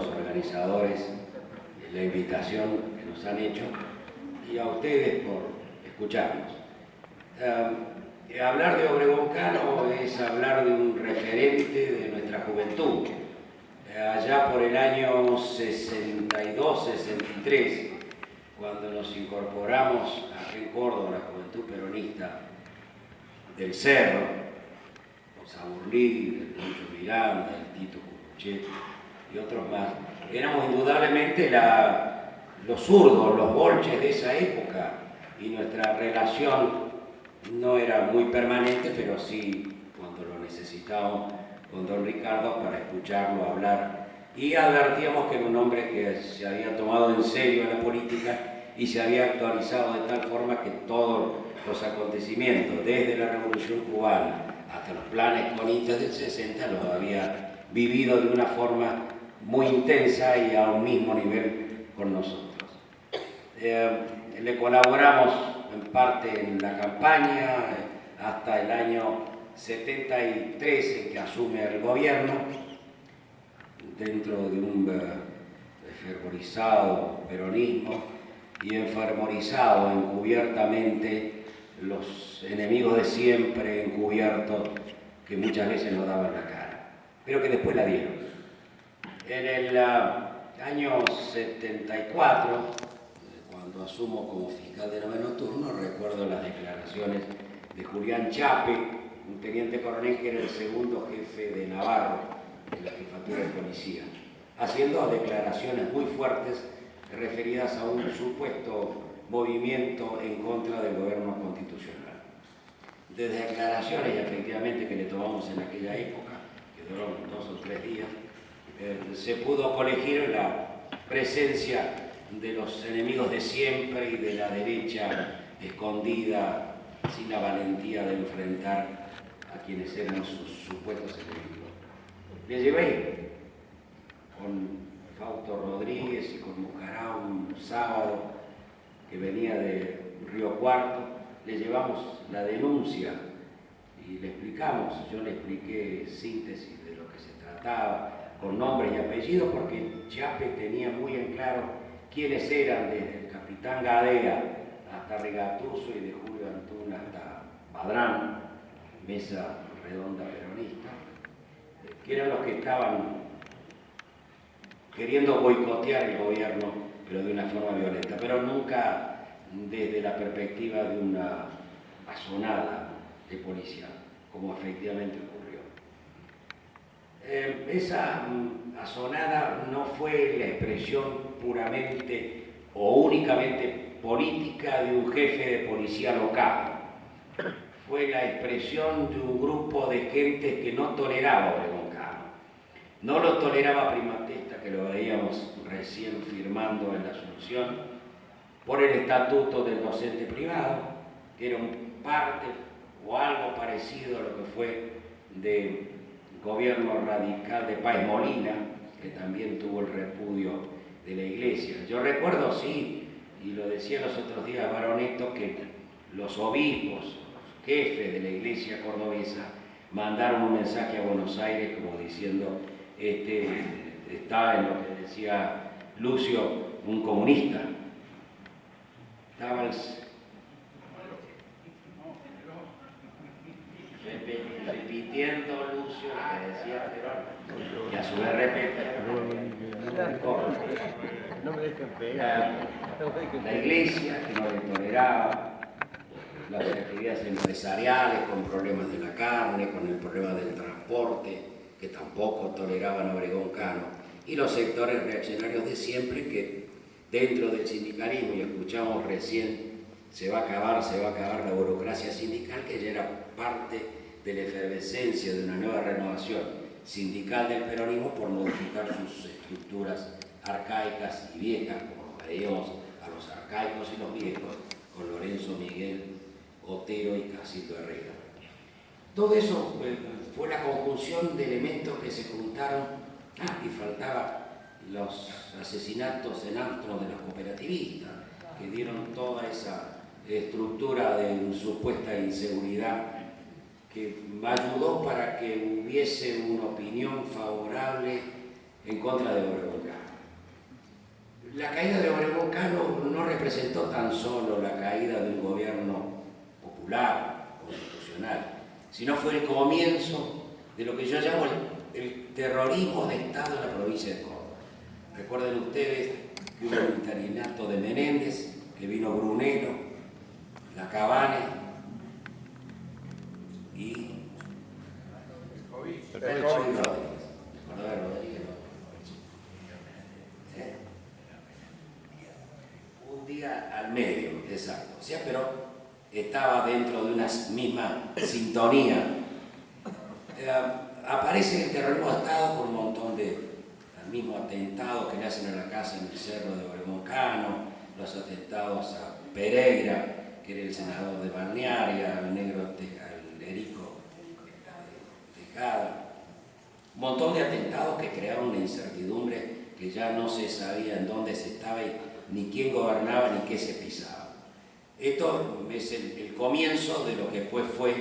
organizadores la invitación que nos han hecho y a ustedes por escucharnos. Hablar de Obregón Cano es hablar de un referente de nuestra juventud. Allá por el año 62-63, cuando nos incorporamos aquí en Córdoba, la Juventud Peronista del Cerro, con Saburlí, el Lucho Miranda, el Tito Cucuchet y otros más, éramos indudablemente los zurdos, los bolches de esa época, y nuestra relación no era muy permanente, pero sí cuando lo necesitábamos con don Ricardo para escucharlo hablar. Y advertíamos que era un hombre que se había tomado en serio la política y se había actualizado de tal forma que todos los acontecimientos, desde la Revolución Cubana hasta los planes conistas del 60, los había vivido de una forma muy intensa y a un mismo nivel con nosotros. Le colaboramos en parte en la campaña hasta el año 73 en que asume el gobierno, dentro de un fervorizado peronismo y enfervorizado encubiertamente los enemigos de siempre encubiertos que muchas veces no daban la cara, pero que después la dieron. En el año 74, cuando asumo como fiscal de noveno turno, recuerdo las declaraciones de Julián Chape, un teniente coronel que era el segundo jefe de Navarro de la jefatura de policía, haciendo declaraciones muy fuertes referidas a un supuesto movimiento en contra del gobierno constitucional. De declaraciones, efectivamente, que le tomamos en aquella época, que duraron 2 o 3 días, se pudo colegir la presencia de los enemigos de siempre y de la derecha escondida, sin la valentía de enfrentar a quienes eran sus supuestos enemigos. Le llevé con Fausto Rodríguez y con Mujará un sábado que venía de Río Cuarto, le llevamos la denuncia y le explicamos, yo le expliqué síntesis de lo que se trataba, con nombres y apellidos, porque Chape tenía muy en claro quiénes eran, desde el capitán Gadea hasta Rigatuso y de Julio Antún hasta Padrán, mesa redonda peronista, que eran los que estaban queriendo boicotear el gobierno, pero de una forma violenta, pero nunca desde la perspectiva de una asonada de policía, como efectivamente ocurrió. Esa asonada no fue la expresión puramente o únicamente política de un jefe de policía local, fue la expresión de un grupo de gente que no toleraba a Obregón Cano. No lo toleraba Prima Testa, que lo veíamos recién firmando en la Asunción, por el estatuto del docente privado, que era un parte o algo parecido a lo que fue de gobierno radical de Páez Molina, que también tuvo el repudio de la Iglesia. Yo recuerdo, sí, y lo decía los otros días Baroneto, que los obispos, los jefes de la Iglesia cordobesa, mandaron un mensaje a Buenos Aires como diciendo, está en lo que decía Lucio, un comunista. Estaba repitiendo Lucio lo que decía Perón, y a su vez repite. La Iglesia, que no le toleraba las actividades empresariales con problemas de la carne, con el problema del transporte, que tampoco toleraban a Obregón Cano, y los sectores reaccionarios de siempre que dentro del sindicalismo, y escuchamos recién, se va a acabar la burocracia sindical, que ya era parte de la efervescencia de una nueva renovación sindical del peronismo por modificar sus estructuras arcaicas y viejas, como veíamos a los arcaicos y los viejos, con Lorenzo Miguel, Otero y Casildo Herrera. Todo eso fue la conjunción de elementos que se juntaron, y faltaba los asesinatos en Armstrong de los cooperativistas, que dieron toda esa estructura de supuesta inseguridad que ayudó para que hubiese una opinión favorable en contra de Obregón Cano. La caída de Obregón Cano no representó tan solo la caída de un gobierno popular, constitucional, sino fue el comienzo de lo que yo llamo el terrorismo de Estado en la provincia de Córdoba. Recuerden ustedes que hubo el interinato de Menéndez, que vino Brunello, Lacabane y un día al medio, exacto. O sea, pero estaba dentro de una misma sintonía. Aparece el terrorismo de Estado por un montón de mismos atentados que le hacen a la casa en el cerro de Obregón Cano, los atentados a Pereira, que era el senador de Balnearia, al negro, al Erico Tejada. Un montón de atentados que crearon una incertidumbre que ya no se sabía en dónde se estaba y ni quién gobernaba ni qué se pisaba. Esto es el comienzo de lo que después fue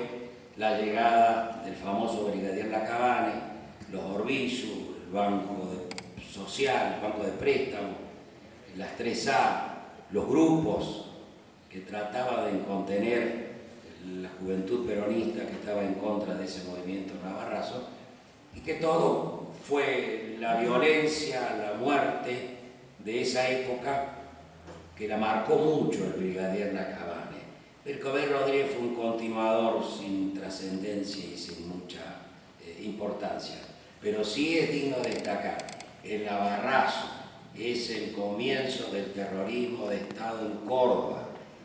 la llegada del famoso brigadier Lacabane, los Orbizu, el Banco Social, el Banco de Préstamo, las 3A, los grupos que trataban de contener la juventud peronista que estaba en contra de ese movimiento navarrazo, y que todo fue la violencia, la muerte de esa época que la marcó mucho el brigadier Lacabane. Bercové Rodríguez fue un continuador sin trascendencia y sin mucha importancia, pero sí es digno de destacar, el navarrazo es el comienzo del terrorismo de Estado en Córdoba,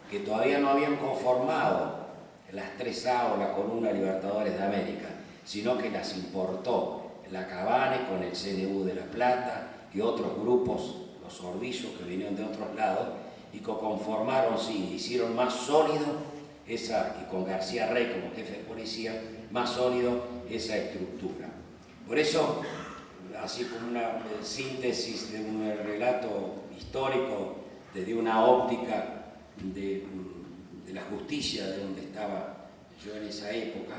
que todavía no habían conformado las 3A o la Columna Libertadores de América, sino que las importó Lacabane con el CNU de La Plata y otros grupos, los Orbizu, que vinieron de otros lados, y que conformaron, sí, hicieron más sólido esa, y con García Rey como jefe de policía, más sólido esa estructura. Por eso, así como una síntesis de un relato histórico desde una óptica de la justicia de donde estaba yo en esa época,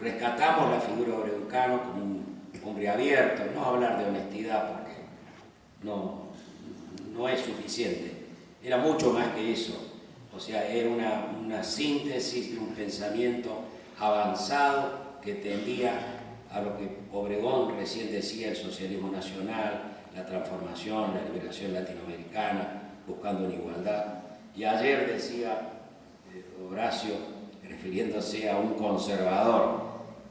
rescatamos la figura de Obregón Cano como un hombre abierto, no hablar de honestidad porque no es suficiente, era mucho más que eso, o sea, era una síntesis de un pensamiento avanzado que tendía a lo que Obregón recién decía, el socialismo nacional, la transformación, la liberación latinoamericana, buscando una igualdad. Y ayer decía Horacio, refiriéndose a un conservador,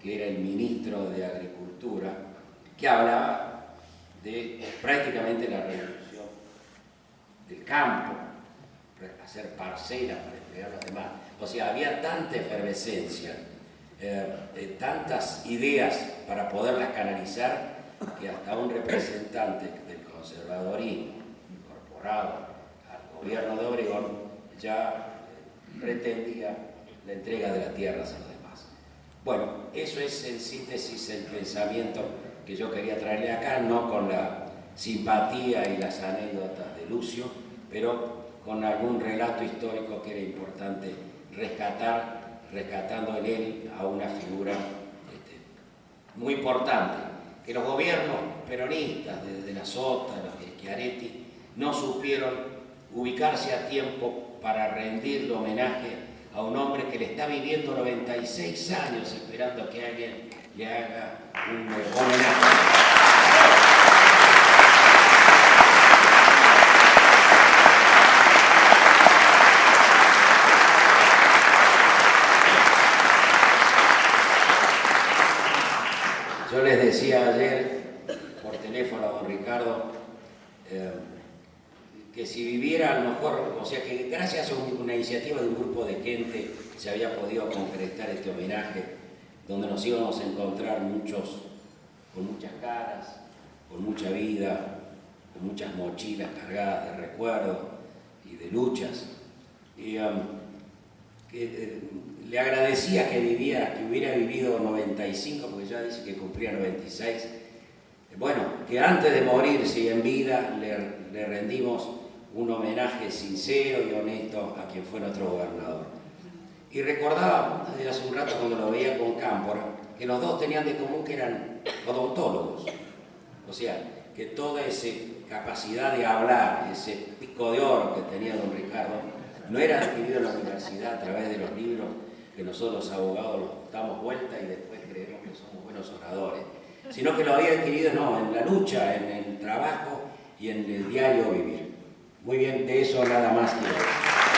que era el ministro de Agricultura, que hablaba de prácticamente la revolución del campo, hacer parcelas para entregar a los demás. O sea, había tanta efervescencia, tantas ideas para poderlas canalizar, que hasta un representante del conservadorismo incorporado al gobierno de Obregón ya pretendía la entrega de las tierras a los demás. Bueno, eso es en síntesis el pensamiento que yo quería traerle acá, no con la simpatía y las anécdotas de Lucio, pero con algún relato histórico que era importante rescatar, rescatando en él a una figura muy importante, que los gobiernos peronistas, desde la Sota, los de Schiaretti, no supieron ubicarse a tiempo para rendirle homenaje a un hombre que le está viviendo 96 años esperando que alguien le haga un homenaje. Yo les decía ayer por teléfono a don Ricardo que si viviera a lo mejor, o sea que gracias a una iniciativa de un grupo de gente se había podido concretar este homenaje, donde nos íbamos a encontrar muchos con muchas caras, con mucha vida, con muchas mochilas cargadas de recuerdos y de luchas. Y le agradecía que hubiera vivido 95, porque ya dice que cumplía 96. Bueno, que antes de morirse y en vida le rendimos un homenaje sincero y honesto a quien fue nuestro gobernador. Y recordaba desde hace un rato cuando lo veía con Cámpora, que los dos tenían de común que eran odontólogos. O sea, que toda esa capacidad de hablar, ese pico de oro que tenía don Ricardo, no era adquirido en la universidad a través de los libros que nosotros los abogados los damos vuelta y después creemos que somos buenos oradores, sino que lo había adquirido en la lucha, en el trabajo y en el diario vivir. Muy bien, de eso nada más quiero.